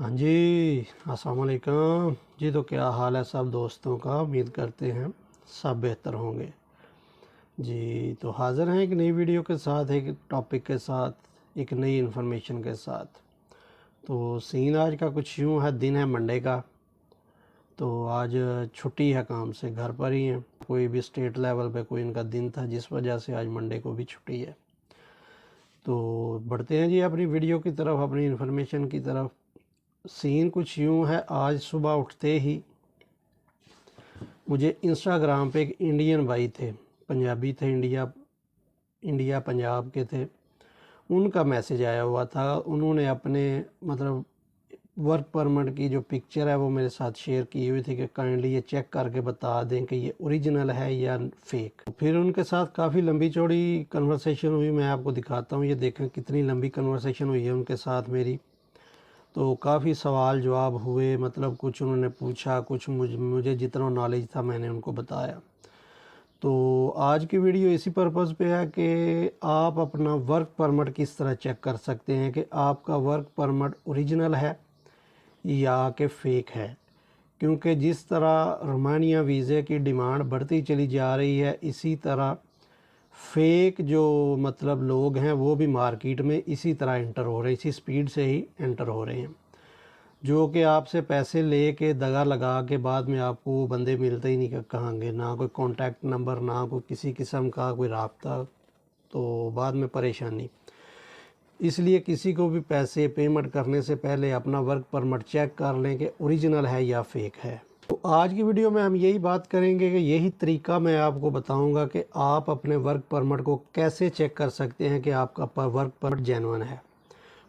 हाँ जी, अस्सलाम वालेकुम जी। तो क्या हाल है सब दोस्तों का? उम्मीद करते हैं सब बेहतर होंगे जी। तो हाज़िर हैं एक नई वीडियो के साथ, एक टॉपिक के साथ, एक नई इन्फॉर्मेशन के साथ। तो सीन आज का कुछ यूँ है, दिन है मंडे का। तो आज छुट्टी है काम से, घर पर ही हैं। कोई भी स्टेट लेवल पे कोई इनका दिन था, जिस वजह से आज मंडे को भी छुट्टी है। तो बढ़ते हैं जी अपनी वीडियो की तरफ, अपनी इन्फॉर्मेशन की तरफ। सीन कुछ यूँ है, आज सुबह उठते ही मुझे इंस्टाग्राम पे एक इंडियन भाई थे, पंजाबी थे, इंडिया पंजाब के थे। उनका मैसेज आया हुआ था। उन्होंने अपने मतलब वर्क परमिट की जो पिक्चर है वो मेरे साथ शेयर की हुई थी कि काइंडली ये चेक करके बता दें कि ये ओरिजिनल है या फेक। फिर उनके साथ काफ़ी लंबी चौड़ी कन्वर्सेशन हुई। मैं आपको दिखाता हूँ, ये देखें कितनी लंबी कन्वर्सेशन हुई है उनके साथ मेरी। तो काफ़ी सवाल जवाब हुए, मतलब कुछ उन्होंने पूछा, कुछ मुझे जितना नॉलेज था मैंने उनको बताया। तो आज की वीडियो इसी पर्पज़ पे है कि आप अपना वर्क परमिट किस तरह चेक कर सकते हैं कि आपका वर्क परमिट ओरिजिनल है या कि फ़ेक है। क्योंकि जिस तरह रोमानिया वीज़े की डिमांड बढ़ती चली जा रही है, इसी तरह फ़ेक जो मतलब लोग हैं वो भी मार्केट में इसी तरह एंटर हो रहे हैं, इसी स्पीड से ही एंटर हो रहे हैं। जो कि आपसे पैसे ले के दगा लगा के बाद में आपको वो बंदे मिलते ही नहीं कहाँ गए, ना कोई कॉन्टैक्ट नंबर, ना कोई किसी किस्म का कोई राब्ता, तो बाद में परेशानी। इसलिए किसी को भी पैसे पेमेंट करने से पहले अपना वर्क परमिट चेक कर लें कि ओरिजिनल है या फेक है। तो आज की वीडियो में हम यही बात करेंगे कि यही तरीका मैं आपको बताऊंगा कि आप अपने वर्क परमिट को कैसे चेक कर सकते हैं कि आपका वर्क परमिट जेन्युइन है।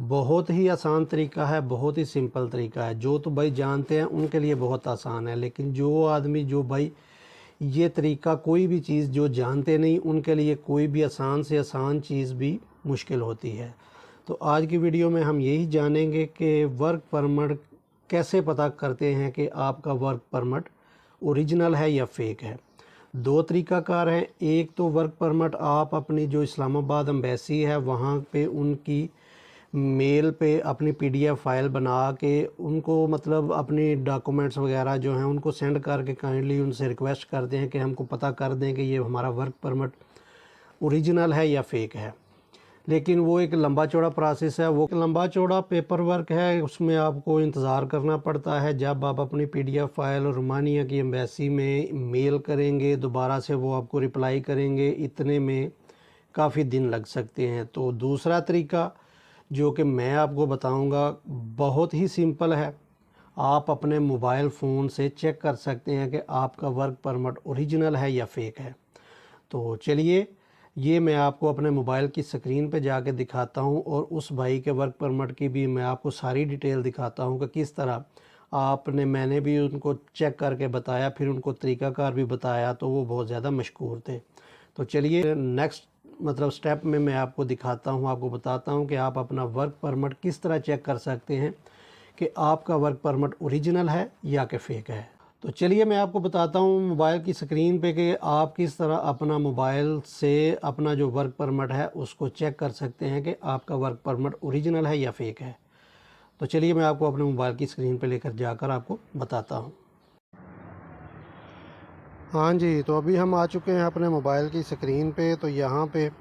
बहुत ही आसान तरीका है, बहुत ही सिंपल तरीका है। जो तो भाई जानते हैं उनके लिए बहुत आसान है, लेकिन जो आदमी जो भाई ये तरीका कोई भी चीज़ जो जानते नहीं, उनके लिए कोई भी आसान से आसान चीज़ भी मुश्किल होती है। तो आज की वीडियो में हम यही जानेंगे कि वर्क परमिट कैसे पता करते हैं कि आपका वर्क परमिट ओरिजिनल है या फेक है। दो तरीकाकार हैं। एक तो वर्क परमिट आप अपनी जो इस्लामाबाद एम्बेसी है वहाँ पे उनकी मेल पे अपनी पीडीएफ फाइल बना के उनको मतलब अपनी डॉक्यूमेंट्स वगैरह जो हैं उनको सेंड करके काइंडली उनसे रिक्वेस्ट करते हैं कि हमको पता कर दें कि ये हमारा वर्क परमिट ओरिजिनल है या फेक है। लेकिन वो एक लंबा चौड़ा प्रोसेस है, वो लंबा चौड़ा पेपर वर्क है, उसमें आपको इंतज़ार करना पड़ता है। जब आप अपनी पीडीएफ फाइल रोमानिया की एम्बेसी में मेल करेंगे, दोबारा से वो आपको रिप्लाई करेंगे, इतने में काफ़ी दिन लग सकते हैं। तो दूसरा तरीका जो कि मैं आपको बताऊंगा बहुत ही सिंपल है। आप अपने मोबाइल फ़ोन से चेक कर सकते हैं कि आपका वर्क परमिट ओरिजिनल है या फेक है। तो चलिए ये मैं आपको अपने मोबाइल की स्क्रीन पे जाके दिखाता हूं और उस भाई के वर्क परमिट की भी मैं आपको सारी डिटेल दिखाता हूं कि किस तरह मैंने भी उनको चेक करके बताया, फिर उनको तरीक़ाकार भी बताया, तो वो बहुत ज़्यादा मशहूर थे। तो चलिए नेक्स्ट मतलब स्टेप में मैं आपको दिखाता हूं, आपको बताता हूं कि आप अपना वर्क परमिट किस तरह चेक कर सकते हैं कि आपका वर्क परमिट ओरिजिनल है या कि फ़ेक है। तो चलिए मैं आपको बताता हूं मोबाइल की स्क्रीन पे कि आप किस तरह अपना मोबाइल से अपना जो वर्क परमिट है उसको चेक कर सकते हैं कि आपका वर्क परमिट ओरिजिनल है या फेक है। तो चलिए मैं आपको अपने मोबाइल की स्क्रीन पे लेकर जाकर आपको बताता हूं। हाँ जी, तो अभी हम आ चुके हैं अपने मोबाइल की स्क्रीन पे। तो यहाँ पे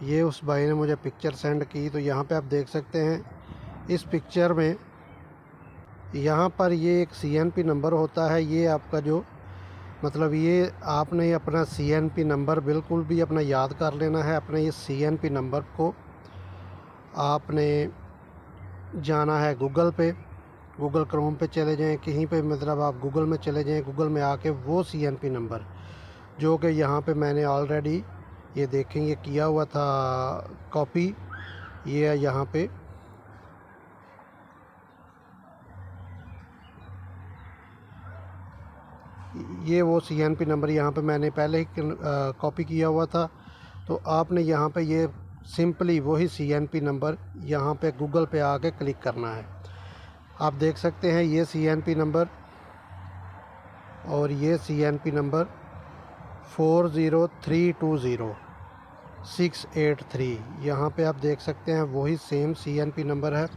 ये उस भाई ने मुझे पिक्चर सेंड की। तो यहाँ पे आप देख सकते हैं इस पिक्चर में यहाँ पर ये एक CNP नंबर होता है। ये आपका जो मतलब ये आपने अपना CNP नंबर बिल्कुल भी अपना याद कर लेना है। अपने ये CNP नंबर को आपने जाना है गूगल पे, गूगल क्रोम पे चले जाएं, कहीं पे मतलब आप गूगल में चले जाएं। गूगल में आके वो CNP नंबर जो कि यहाँ पे मैंने ऑलरेडी ये देखें ये किया हुआ था कॉपी, ये यहाँ पे ये वो CNP नंबर यहाँ पे मैंने पहले ही कॉपी किया हुआ था। तो आपने यहाँ पे ये सिंपली वही CNP नंबर यहाँ पे गूगल पे आके क्लिक करना है। आप देख सकते हैं ये CNP नंबर और ये CNP नंबर 40320683, यहाँ पे आप देख सकते हैं वही सेम CNP नंबर है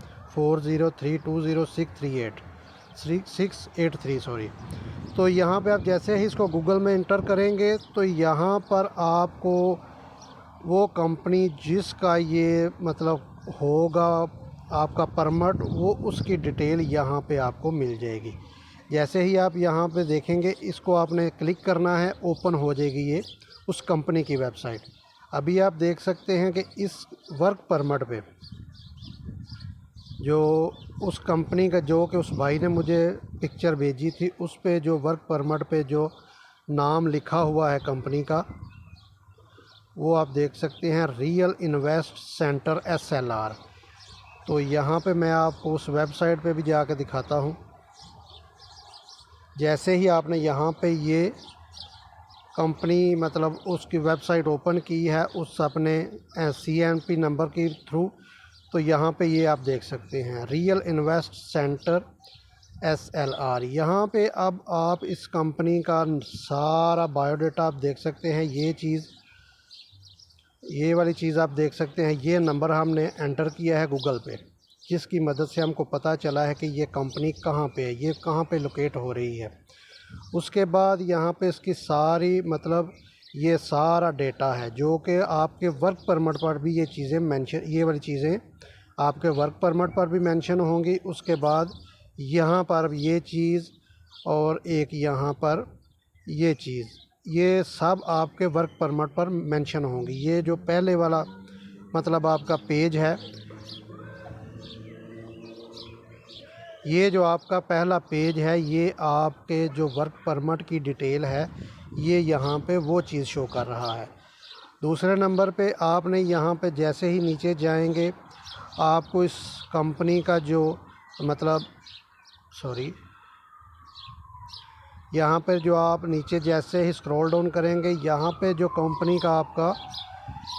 683 सॉरी। तो यहाँ पे आप जैसे ही इसको गूगल में इंटर करेंगे तो यहाँ पर आपको वो कंपनी जिसका ये मतलब होगा आपका परमिट, वो उसकी डिटेल यहाँ पे आपको मिल जाएगी। जैसे ही आप यहाँ पे देखेंगे, इसको आपने क्लिक करना है, ओपन हो जाएगी ये उस कंपनी की वेबसाइट। अभी आप देख सकते हैं कि इस वर्क परमिट पे जो उस कंपनी का, जो कि उस भाई ने मुझे पिक्चर भेजी थी, उस पे जो वर्क परमिट पे जो नाम लिखा हुआ है कंपनी का, वो आप देख सकते हैं, रियल इन्वेस्ट सेंटर SLR। तो यहाँ पे मैं आपको उस वेबसाइट पे भी जाकर दिखाता हूँ। जैसे ही आपने यहाँ पे ये कंपनी मतलब उसकी वेबसाइट ओपन की है उस अपने CNP नंबर के थ्रू, तो यहाँ पे ये आप देख सकते हैं रियल इन्वेस्ट सेंटर SLR। यहाँ पे अब आप इस कंपनी का सारा बायोडाटा आप देख सकते हैं। ये वाली चीज़ आप देख सकते हैं। ये नंबर हमने एंटर किया है गूगल पे, जिसकी मदद से हमको पता चला है कि ये कंपनी कहाँ पे है, ये कहाँ पे लोकेट हो रही है। उसके बाद यहाँ पे इसकी सारी मतलब ये सारा डेटा है जो कि आपके वर्क परमिट पर भी ये चीज़ें मेंशन, ये वाली चीज़ें आपके वर्क परमिट पर भी मेंशन होंगी। उसके बाद यहाँ पर ये चीज़ और एक यहाँ पर ये चीज़, ये सब आपके वर्क परमिट पर मेंशन होंगी। ये जो पहले वाला मतलब आपका पेज है, ये जो आपका पहला पेज है, ये आपके जो वर्क परमिट की डिटेल है, ये यहाँ पे वो चीज़ शो कर रहा है। दूसरे नंबर पे आपने यहाँ पे जैसे ही नीचे जाएंगे, आपको इस कंपनी का जो मतलब यहाँ पे जो आप नीचे जैसे ही स्क्रॉल डाउन करेंगे, यहाँ पे जो कंपनी का आपका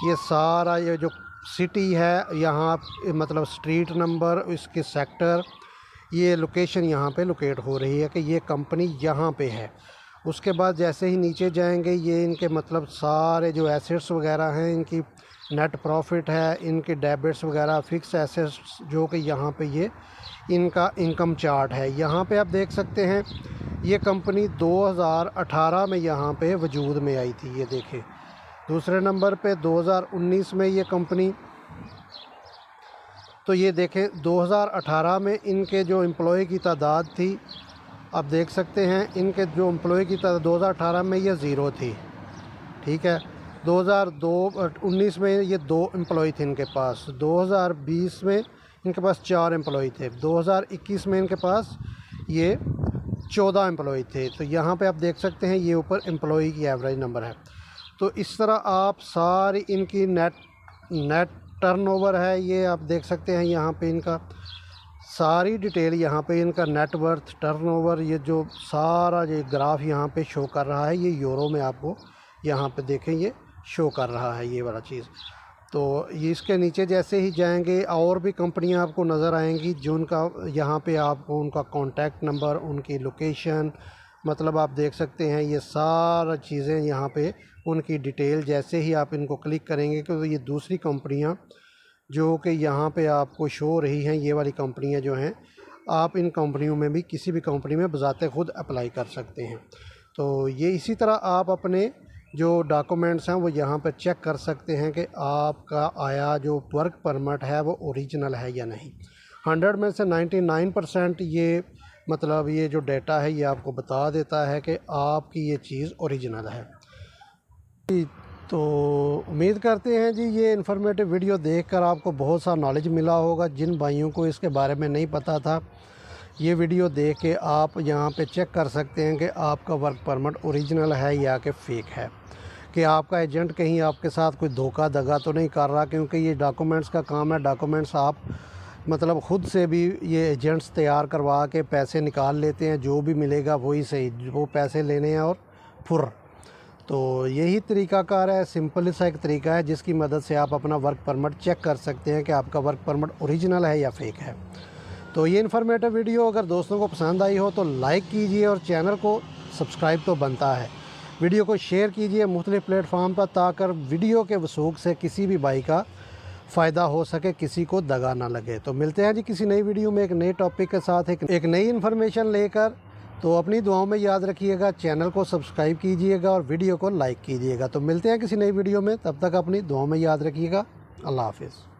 ये सारा ये जो सिटी है, यहाँ मतलब स्ट्रीट नंबर, इसके सेक्टर, ये लोकेशन यहाँ पे लोकेट हो रही है कि ये कंपनी यहाँ पे है। उसके बाद जैसे ही नीचे जाएंगे, ये इनके मतलब सारे जो एसेट्स वगैरह हैं, इनकी नेट प्रॉफिट है, इनके डेबिट्स वगैरह, फिक्स एसेट्स, जो कि यहाँ पे ये इनका इनकम चार्ट है। यहाँ पे आप देख सकते हैं ये कंपनी 2018 में यहाँ पे वजूद में आई थी, ये देखें। दूसरे नंबर पे 2019 में ये कंपनी, तो ये देखें 2018 में इनके जो एम्प्लॉय की तादाद थी, आप देख सकते हैं इनके जो एम्प्लॉय की तादाद 2018 में ये 0 थी, ठीक है। 2019 में ये 2 एम्प्लॉय थे इनके पास, 2020 में इनके पास 4 एम्प्लॉय थे, 2021 में इनके पास ये 14 एम्प्लॉय थे। तो यहाँ पे आप देख सकते हैं ये ऊपर एम्प्लॉय की एवरेज नंबर है। तो इस तरह आप सारी इनकी नेट टर्नओवर है, ये आप देख सकते हैं। यहाँ पे इनका सारी डिटेल, यहाँ पे इनका नेटवर्थ, टर्नओवर, ये जो सारा ये ग्राफ यहाँ पे शो कर रहा है, ये यूरो में आपको यहाँ पे देखें ये शो कर रहा है, ये वाला चीज़। तो ये इसके नीचे जैसे ही जाएंगे और भी कंपनियां आपको नज़र आएंगी, जो उनका यहाँ पे आपको उनका कॉन्टैक्ट नंबर, उनकी लोकेशन, मतलब आप देख सकते हैं ये सारा चीज़ें यहाँ पे उनकी डिटेल। जैसे ही आप इनको क्लिक करेंगे तो ये दूसरी कंपनियां जो कि यहाँ पे आपको शो हो रही हैं, ये वाली कंपनियां जो हैं, आप इन कंपनियों में भी किसी भी कंपनी में बज़ाते खुद अप्लाई कर सकते हैं। तो ये इसी तरह आप अपने जो डॉक्यूमेंट्स हैं वो यहाँ पर चेक कर सकते हैं कि आपका आया जो वर्क परमिट है वो ओरिजिनल है या नहीं। 100 में से 99% ये मतलब ये जो डेटा है ये आपको बता देता है कि आपकी ये चीज़ ओरिजिनल है। तो उम्मीद करते हैं जी ये इन्फॉर्मेटिव वीडियो देखकर आपको बहुत सा नॉलेज मिला होगा। जिन भाइयों को इसके बारे में नहीं पता था, ये वीडियो देख के आप यहाँ पे चेक कर सकते हैं कि आपका वर्क परमिट ओरिजिनल है या कि फ़ेक है, कि आपका एजेंट कहीं आपके साथ कोई धोखा दगा तो नहीं कर रहा, क्योंकि ये डॉक्यूमेंट्स का काम है। डॉक्यूमेंट्स आप मतलब ख़ुद से भी ये एजेंट्स तैयार करवा के पैसे निकाल लेते हैं, जो भी मिलेगा वही सही, वो पैसे लेने हैं और फुर। तो यही तरीक़ाकार है, सिंपल सा एक तरीका है जिसकी मदद से आप अपना वर्क परमिट चेक कर सकते हैं कि आपका वर्क परमिट ओरिजिनल है या फ़ेक है। तो ये इन्फॉर्मेटिव वीडियो अगर दोस्तों को पसंद आई हो तो लाइक कीजिए और चैनल को सब्सक्राइब तो बनता है। वीडियो को शेयर कीजिए मुख्तलिफ़ प्लेटफार्म पर, ताकि वीडियो के वसूख से किसी भी भाई का फ़ायदा हो सके, किसी को दगा ना लगे। तो मिलते हैं जी किसी नई वीडियो में एक नए टॉपिक के साथ, एक नई इन्फॉर्मेशन लेकर। तो अपनी दुआओं में याद रखिएगा, चैनल को सब्सक्राइब कीजिएगा और वीडियो को लाइक कीजिएगा। तो मिलते हैं किसी नई वीडियो में, तब तक अपनी दुआओं में याद रखिएगा। अल्लाह हाफिज़।